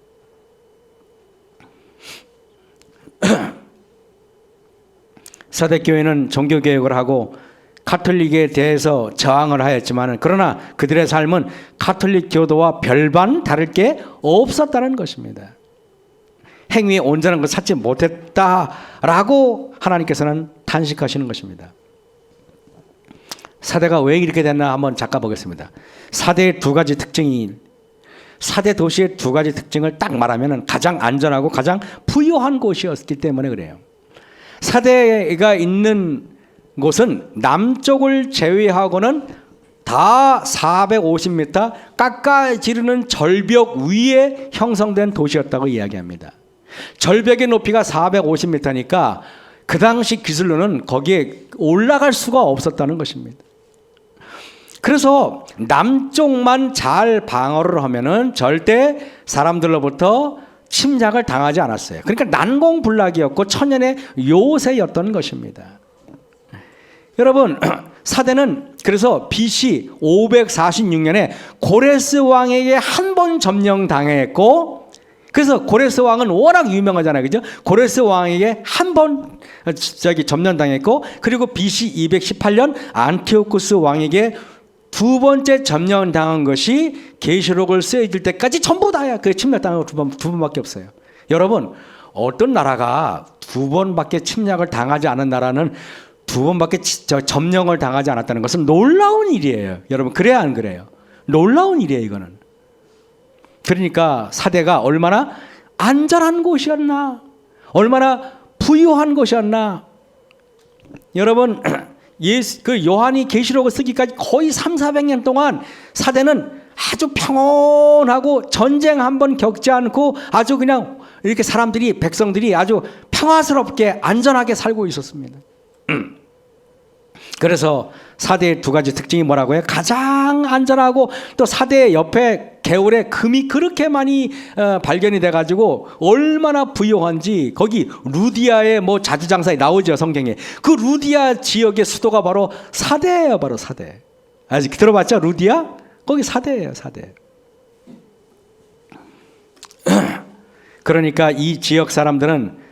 사대교회는 종교개혁을 하고 가톨릭에 대해서 저항을 하였지만, 그러나 그들의 삶은 가톨릭 교도와 별반 다를 게 없었다는 것입니다. 행위에 온전한 것을 찾지 못했다라고 하나님께서는 탄식하시는 것입니다. 사대가 왜 이렇게 됐나 한번 잠깐 보겠습니다. 사대의 두 가지 특징이, 사대 도시의 두 가지 특징을 딱 말하면 가장 안전하고 가장 부유한 곳이었기 때문에 그래요. 사대가 있는 곳은 남쪽을 제외하고는 다 450m 깎아지르는 절벽 위에 형성된 도시였다고 이야기합니다. 절벽의 높이가 450m니까 그 당시 기술로는 거기에 올라갈 수가 없었다는 것입니다. 그래서 남쪽만 잘 방어를 하면은 절대 사람들로부터 침략을 당하지 않았어요. 그러니까 난공불락이었고 천년의 요새였던 것입니다. 여러분, 사대는 그래서 BC 546년에 고레스 왕에게 한 번 점령당했고, 그래서 고레스 왕은 워낙 유명하잖아요, 그죠? 고레스 왕에게 한 번 점령당했고, 그리고 BC 218년 안티오쿠스 왕에게 두 번째 점령당한 것이 계시록을 쓰여질 때까지 전부 다야. 그 침략당한 거 두 번밖에 없어요. 여러분, 어떤 나라가 두 번밖에 침략을 당하지 않은 나라는 두 번밖에 점령을 당하지 않았다는 것은 놀라운 일이에요. 여러분, 그래야 안 그래요? 놀라운 일이에요, 이거는. 그러니까 사대가 얼마나 안전한 곳이었나, 얼마나 부유한 곳이었나. 여러분, 그 요한이 계시록을 쓰기까지 거의 300~400년 동안 사대는 아주 평온하고 전쟁 한번 겪지 않고 아주 그냥 이렇게 사람들이, 백성들이 아주 평화스럽게 안전하게 살고 있었습니다. 그래서 사대의 두 가지 특징이 뭐라고요? 가장 안전하고, 또 사대 옆에 개울에 금이 그렇게 많이 발견이 돼가지고 얼마나 부유한지, 거기 루디아의 뭐 자주장사에 나오죠, 성경에. 그 루디아 지역의 수도가 바로 사대예요, 바로 사대. 아직 들어봤죠, 루디아? 거기 사대예요, 사대. 그러니까 이 지역 사람들은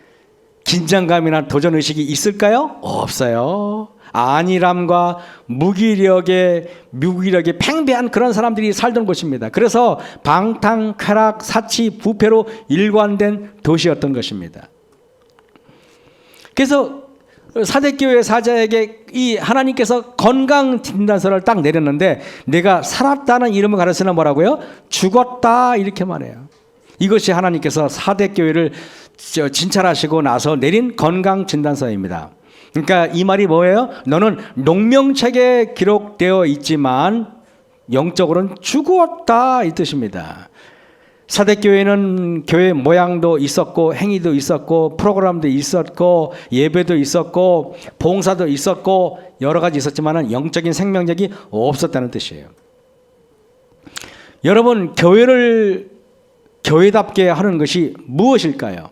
긴장감이나 도전의식이 있을까요? 없어요. 안일함과 무기력에 팽배한 그런 사람들이 살던 곳입니다. 그래서 방탕, 쾌락, 사치, 부패로 일관된 도시였던 것입니다. 그래서 사대교회 사자에게 이 하나님께서 건강 진단서를 딱 내렸는데, 내가 살았다는 이름을 가르치는 뭐라고요? 죽었다, 이렇게 말해요. 이것이 하나님께서 사대교회를 진찰하시고 나서 내린 건강 진단서입니다. 그러니까 이 말이 뭐예요? 너는 농명책에 기록되어 있지만 영적으로는 죽었다, 이 뜻입니다. 사대교회는 교회 모양도 있었고 행위도 있었고 프로그램도 있었고 예배도 있었고 봉사도 있었고 여러 가지 있었지만 영적인 생명력이 없었다는 뜻이에요. 여러분, 교회를 교회답게 하는 것이 무엇일까요?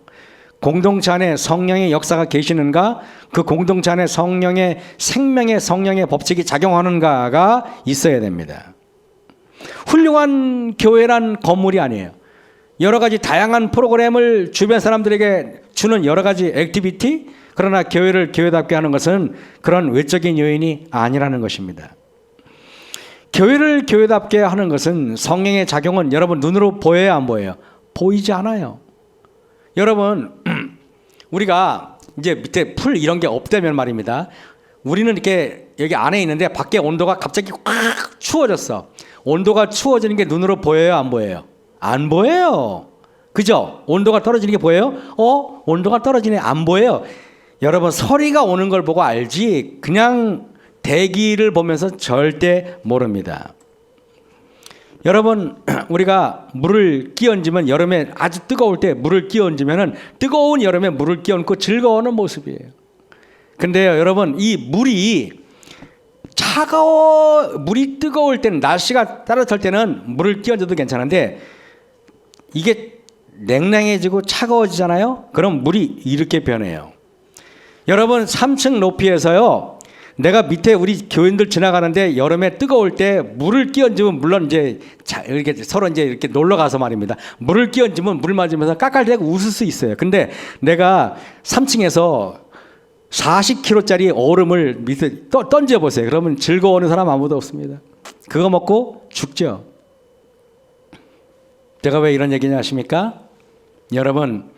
공동체 안에 성령의 역사가 계시는가? 그 공동체 안에 성령의 생명의 성령의 법칙이 작용하는가가 있어야 됩니다. 훌륭한 교회란 건물이 아니에요. 여러 가지 다양한 프로그램을 주변 사람들에게 주는 여러 가지 액티비티, 그러나 교회를 교회답게 하는 것은 그런 외적인 요인이 아니라는 것입니다. 교회를 교회답게 하는 것은 성령의 작용은 여러분 눈으로 보여요, 안 보여요? 보이지 않아요. 여러분, 우리가 이제 밑에 풀 이런 게 없다면 말입니다. 우리는 이렇게 여기 안에 있는데 밖에 온도가 갑자기 확 추워졌어. 온도가 추워지는 게 눈으로 보여요, 안 보여요? 안 보여요. 그죠? 온도가 떨어지는 게 보여요? 온도가 떨어지네. 안 보여요. 여러분, 서리가 오는 걸 보고 알지 그냥 대기를 보면서 절대 모릅니다. 여러분, 우리가 물을 끼얹으면 여름에 아주 뜨거울 때 물을 끼얹으면 뜨거운 여름에 물을 끼얹고 즐거워하는 모습이에요. 근데요, 여러분, 이 물이 물이 뜨거울 때는, 날씨가 따뜻할 때는 물을 끼얹어도 괜찮은데 이게 냉랭해지고 차가워지잖아요. 그럼 물이 이렇게 변해요. 여러분, 3층 높이에서요, 내가 밑에 우리 교인들 지나가는데 여름에 뜨거울 때 물을 끼얹으면, 물론 이제 이렇게 서로 이제 이렇게 놀러 가서 말입니다. 물을 끼얹으면 물 맞으면서 깔깔대고 웃을 수 있어요. 근데 내가 3층에서 40kg짜리 얼음을 밑에 던져 보세요. 그러면 즐거워하는 사람 아무도 없습니다. 그거 먹고 죽죠. 제가 왜 이런 얘기냐 아십니까? 여러분,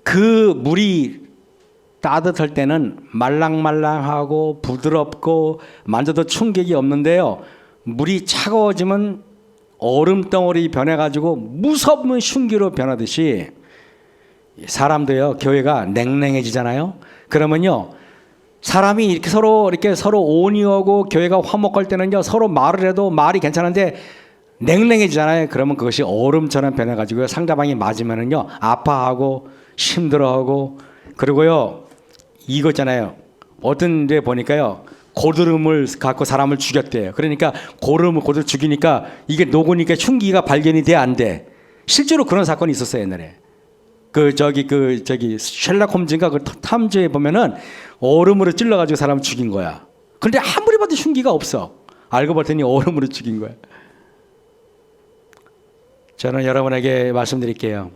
그 물이 따뜻할 때는 말랑말랑하고 부드럽고 만져도 충격이 없는데요, 물이 차가워지면 얼음덩어리 변해가지고 무섭은 흉기로 변하듯이 사람도요, 교회가 냉랭해지잖아요. 그러면요, 사람이 이렇게 서로 온유하고 교회가 화목할 때는요, 서로 말을 해도 말이 괜찮은데 냉랭해지잖아요. 그러면 그것이 얼음처럼 변해가지고 상대방이 맞으면은요, 아파하고 힘들어하고, 그리고요, 이거 있잖아요. 어떤 데 보니까요, 고드름을 갖고 사람을 죽였대요. 그러니까 고드름 죽이니까 이게 녹으니까 흉기가 발견이 돼, 안 돼? 실제로 그런 사건이 있었어요, 옛날에. 저기 셜록 홈즈인가 그 탐지에 보면은 얼음으로 찔러가지고 사람을 죽인 거야. 그런데 아무리 봐도 흉기가 없어. 알고 봤더니 얼음으로 죽인 거야. 저는 여러분에게 말씀드릴게요.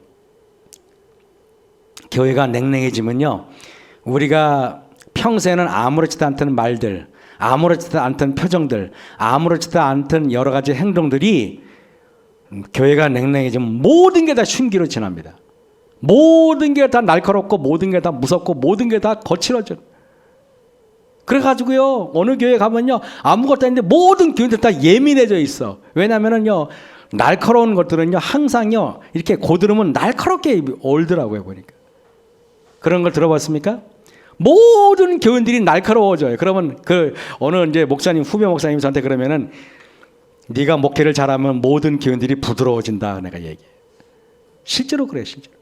교회가 냉랭해지면요, 우리가 평소에는 아무렇지도 않던 말들, 아무렇지도 않던 표정들, 아무렇지도 않던 여러 가지 행동들이 교회가 냉랭해지면 모든 게 다 흉기로 지납니다. 모든 게 다 날카롭고 모든 게 다 무섭고 모든 게 다 거칠어져. 그래가지고요, 어느 교회 가면요, 아무것도 아닌데 모든 교인들 다 예민해져 있어. 왜냐면은요, 날카로운 것들은요, 항상요, 이렇게 고드름은 날카롭게 올더라고요, 보니까. 그런 걸 들어봤습니까? 모든 교인들이 날카로워져요. 그러면 어느 이제 목사님, 후배 목사님이 저한테 그러면은, 네가 목회를 잘하면 모든 교인들이 부드러워진다, 내가 얘기해. 실제로 그래요, 실제로.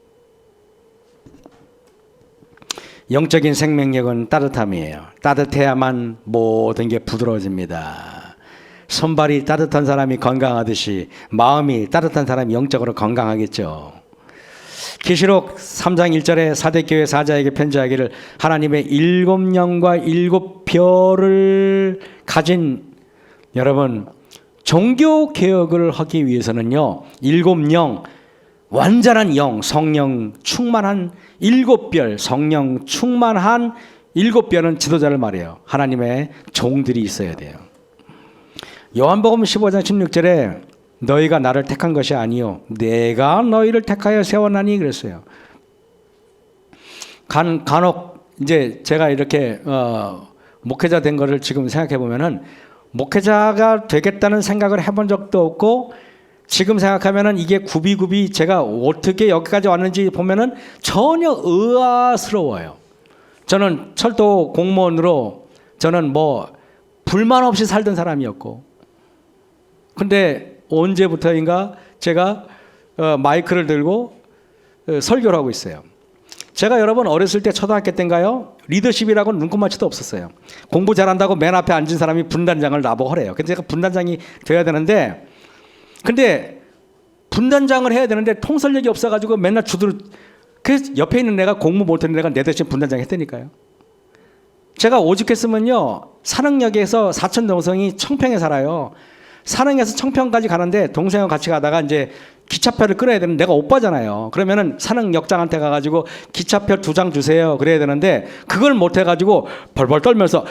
영적인 생명력은 따뜻함이에요. 따뜻해야만 모든 게 부드러워집니다. 손발이 따뜻한 사람이 건강하듯이 마음이 따뜻한 사람이 영적으로 건강하겠죠. 계시록 3장 1절에 사대교회 사자에게 편지하기를, 하나님의 7영과 7별을 가진, 여러분, 종교 개혁을 하기 위해서는요, 7영, 완전한 영, 성령 충만한 7별, 성령 충만한 7별은 지도자를 말해요. 하나님의 종들이 있어야 돼요. 요한복음 15장 16절에 너희가 나를 택한 것이 아니요 내가 너희를 택하여 세워나니 그랬어요. 간혹 이제 제가 이렇게 목회자 된 거를 지금 생각해 보면은, 목회자가 되겠다는 생각을 해본 적도 없고, 지금 생각하면은 이게 굽이굽이 제가 어떻게 여기까지 왔는지 보면은 전혀 의아스러워요. 저는 철도 공무원으로 저는 뭐 불만 없이 살던 사람이었고, 근데 언제부터인가 제가 마이크를 들고 설교를 하고 있어요. 제가 여러분 어렸을 때 초등학교 때인가요? 리더십이라고는 눈꼽만치도 없었어요. 공부 잘한다고 맨 앞에 앉은 사람이 분단장을 나보고 하래요. 근데 제가 분단장이 돼야 되는데, 근데 분단장을 해야 되는데 통솔력이 없어가지고 맨날 주도를. 그래서 옆에 있는 내가 공부 못하는 내가 내 대신 분단장 했다니까요. 제가 오죽했으면요, 산흥역에서 사촌 동생이 청평에 살아요. 산흥에서 청평까지 가는데 동생하고 같이 가다가 이제 기차표를 끊어야 되는데 내가 오빠잖아요. 그러면은 산흥역장한테 가가지고 기차표 2장 주세요 그래야 되는데 그걸 못 해가지고 벌벌 떨면서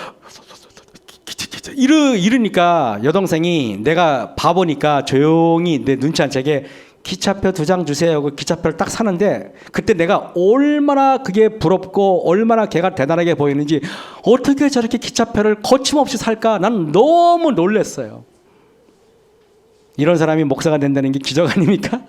이러니까 여동생이 내가 바보니까 조용히 내 눈치 안 채게 기차표 2장 주세요 하고 기차표를 딱 사는데 그때 내가 얼마나 그게 부럽고 얼마나 걔가 대단하게 보이는지 어떻게 저렇게 기차표를 거침없이 살까 난 너무 놀랐어요. 이런 사람이 목사가 된다는 게 기적 아닙니까?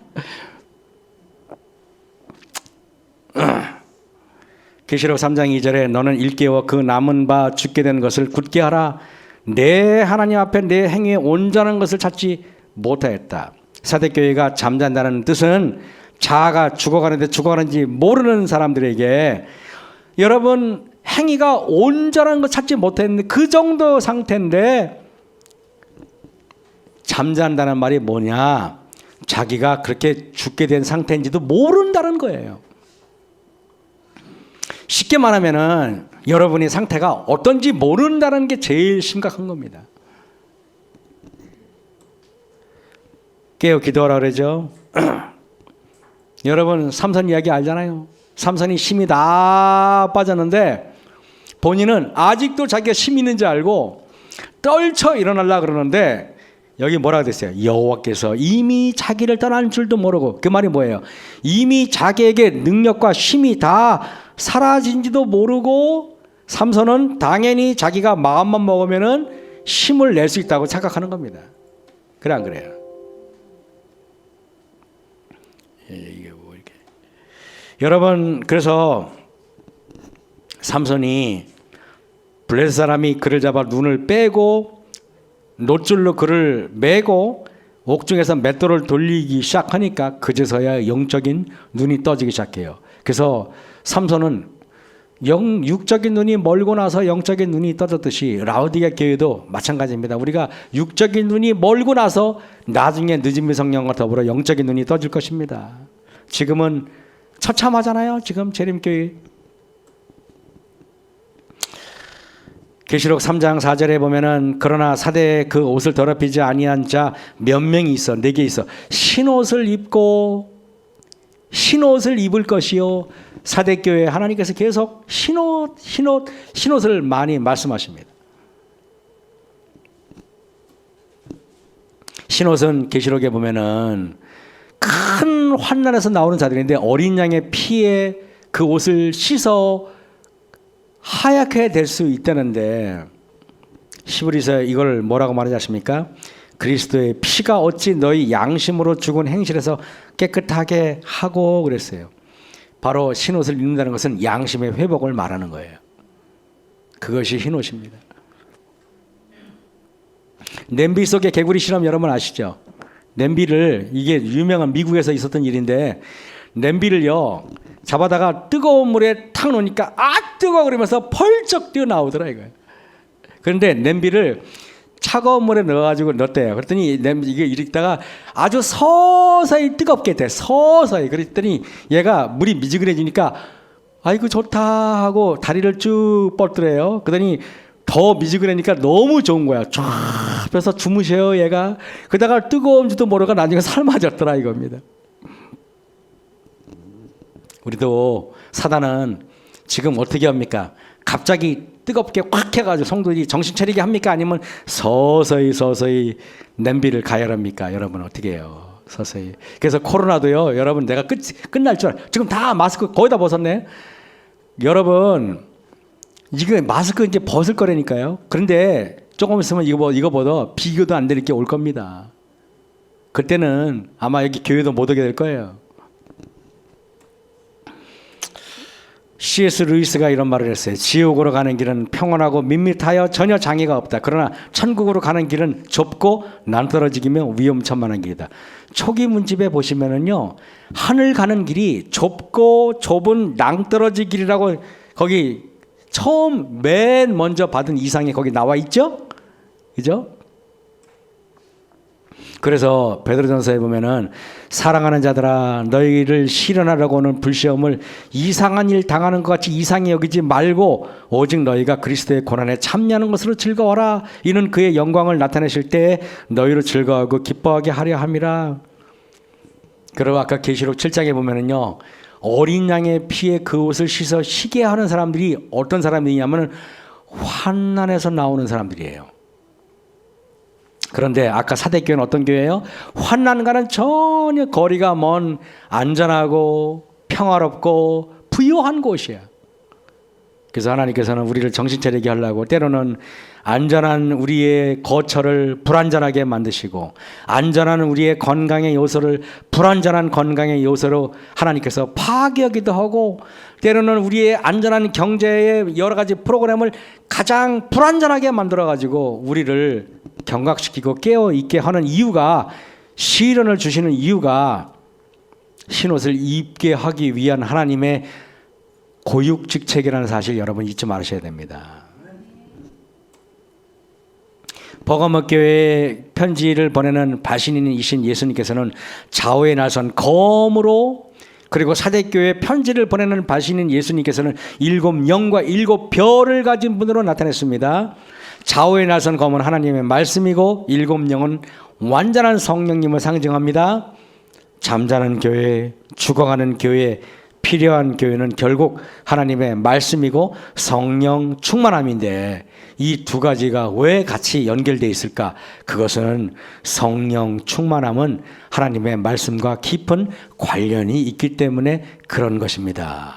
계시록 3장 2절에 너는 일깨워 그 남은 바 죽게 된 것을 굳게 하라. 내 하나님 앞에 내 행위에 온전한 것을 찾지 못하였다. 사대교회가 잠잔다는 뜻은 자아가 죽어가는데 죽어가는지 모르는 사람들에게 여러분 행위가 온전한 것 찾지 못했는데 그 정도 상태인데 잠잔다는 말이 뭐냐? 자기가 그렇게 죽게 된 상태인지도 모른다는 거예요. 쉽게 말하면은 여러분의 상태가 어떤지 모른다는 게 제일 심각한 겁니다. 깨어 기도하라 그러죠. 여러분 삼선 이야기 알잖아요. 삼선이 힘이 다 빠졌는데 본인은 아직도 자기가 힘이 있는지 알고 떨쳐 일어나려고 그러는데 여기 뭐라고 됐어요? 여호와께서 이미 자기를 떠난 줄도 모르고 그 말이 뭐예요? 이미 자기에게 능력과 힘이 다 사라진지도 모르고 삼손은 당연히 자기가 마음만 먹으면은 힘을 낼 수 있다고 생각하는 겁니다. 그래 안 그래요? 이게 뭐 이렇게 여러분 그래서 삼손이 블레셋 사람이 그를 잡아 눈을 빼고 놋줄로 그를 매고 옥중에서 맷돌을 돌리기 시작하니까 그제서야 영적인 눈이 떠지기 시작해요. 그래서 삼손은 육적인 눈이 멀고 나서 영적인 눈이 떠졌듯이 라오디게 교회도 마찬가지입니다. 우리가 육적인 눈이 멀고 나서 나중에 늦은미 성령과 더불어 영적인 눈이 떠질 것입니다. 지금은 처참하잖아요. 지금 재림교회. 계시록 3장 4절에 보면은 그러나 사대에 그 옷을 더럽히지 아니한 자 몇 명이 있어. 4개 있어. 흰옷을 입고 흰옷을 입을 것이요. 사대교회 하나님께서 계속 흰옷을 많이 말씀하십니다. 흰옷은 계시록에 보면은 큰 환난에서 나오는 자들인데 어린 양의 피에 그 옷을 씻어 하얗게 될 수 있다는데 히브리서 이걸 뭐라고 말하지 않습니까? 그리스도의 피가 어찌 너희 양심으로 죽은 행실에서 깨끗하게 하고 그랬어요. 바로 흰옷을 입는다는 것은 양심의 회복을 말하는 거예요. 그것이 흰옷입니다. 냄비 속에 개구리 실험 여러분 아시죠? 냄비를 이게 유명한 미국에서 있었던 일인데 냄비를요 잡아다가 뜨거운 물에 탁 놓으니까 아 뜨거워 그러면서 펄쩍 뛰어나오더라 이거예요. 그런데 냄비를 차가운 물에 넣어가지고 넣었대요. 그랬더니 이게 이러다가 아주 서서히 뜨겁게 돼. 서서히. 그랬더니 얘가 물이 미지근해지니까 아이고 좋다 하고 다리를 쭉 뻗더래요. 그러더니 더 미지근하니까 너무 좋은 거야. 쫙 펴서 주무셔요 얘가. 그러다가 뜨거운지도 모르고 나중에 삶아졌더라 이겁니다. 우리도 사단은 지금 어떻게 합니까? 갑자기 뜨겁게 확 해가지고 성도들이 정신 차리게 합니까? 아니면 서서히 냄비를 가열합니까? 여러분 어떻게 해요? 서서히. 그래서 코로나도요. 여러분 내가 끝날 줄 알아. 지금 다 마스크 거의 다 벗었네. 여러분 이거 마스크 이제 벗을 거라니까요. 그런데 조금 있으면 이거보다 비교도 안 될 게 올 겁니다. 그때는 아마 여기 교회도 못 오게 될 거예요. C.S. 루이스가 이런 말을 했어요. 지옥으로 가는 길은 평온하고 밋밋하여 전혀 장애가 없다. 그러나 천국으로 가는 길은 좁고 낭떠러지기며 위험천만한 길이다. 초기 문집에 보시면은요, 하늘 가는 길이 좁고 좁은 낭떠러지 길이라고 거기 처음 맨 먼저 받은 이상이 거기 나와 있죠? 그죠? 그래서 베드로전서에 보면은 사랑하는 자들아 너희를 실현하려고 하는 불시험을 이상한 일 당하는 것 같이 이상히 여기지 말고 오직 너희가 그리스도의 고난에 참여하는 것으로 즐거워라. 이는 그의 영광을 나타내실 때 너희로 즐거워하고 기뻐하게 하려 함이라. 그리고 아까 계시록 7장에 보면은요, 어린 양의 피에 그 옷을 씻어 희게 하는 사람들이 어떤 사람들이냐면은 환난에서 나오는 사람들이에요. 그런데 아까 사대교회는 어떤 교회예요? 환난과는 전혀 거리가 먼 안전하고 평화롭고 부유한 곳이에요. 그래서 하나님께서는 우리를 정신 차리게 하려고 때로는 안전한 우리의 거처를 불안전하게 만드시고 안전한 우리의 건강의 요소를 불안전한 건강의 요소로 하나님께서 파괴하기도 하고 때로는 우리의 안전한 경제의 여러 가지 프로그램을 가장 불안전하게 만들어가지고 우리를 경각시키고 깨어있게 하는 이유가, 시련을 주시는 이유가 흰옷을 입게 하기 위한 하나님의 고육직책이라는 사실 여러분 잊지 말으셔야 됩니다. 버가모 교회에 편지를 보내는 바신인이신 예수님께서는 좌우에 나선 검으로, 그리고 사대교회에 편지를 보내는 바신인 예수님께서는 7영과 7별을 가진 분으로 나타냈습니다. 좌우에 나선 검은 하나님의 말씀이고 7영은 완전한 성령님을 상징합니다. 잠자는 교회, 죽어가는 교회, 필요한 교회는 결국 하나님의 말씀이고 성령 충만함인데 이 두 가지가 왜 같이 연결되어 있을까? 그것은 성령 충만함은 하나님의 말씀과 깊은 관련이 있기 때문에 그런 것입니다.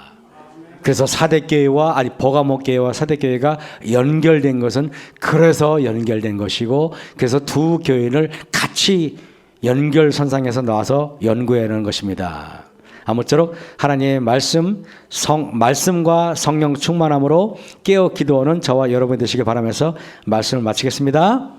그래서 사대교회와 버가모 교회와 사대교회가 연결된 것은 그래서 연결된 것이고, 그래서 두 교회를 같이 연결선상에서 나와서 연구하는 것입니다. 아무쪼록 하나님의 말씀과 성령 충만함으로 깨어 기도하는 저와 여러분 되시길 바라면서 말씀을 마치겠습니다.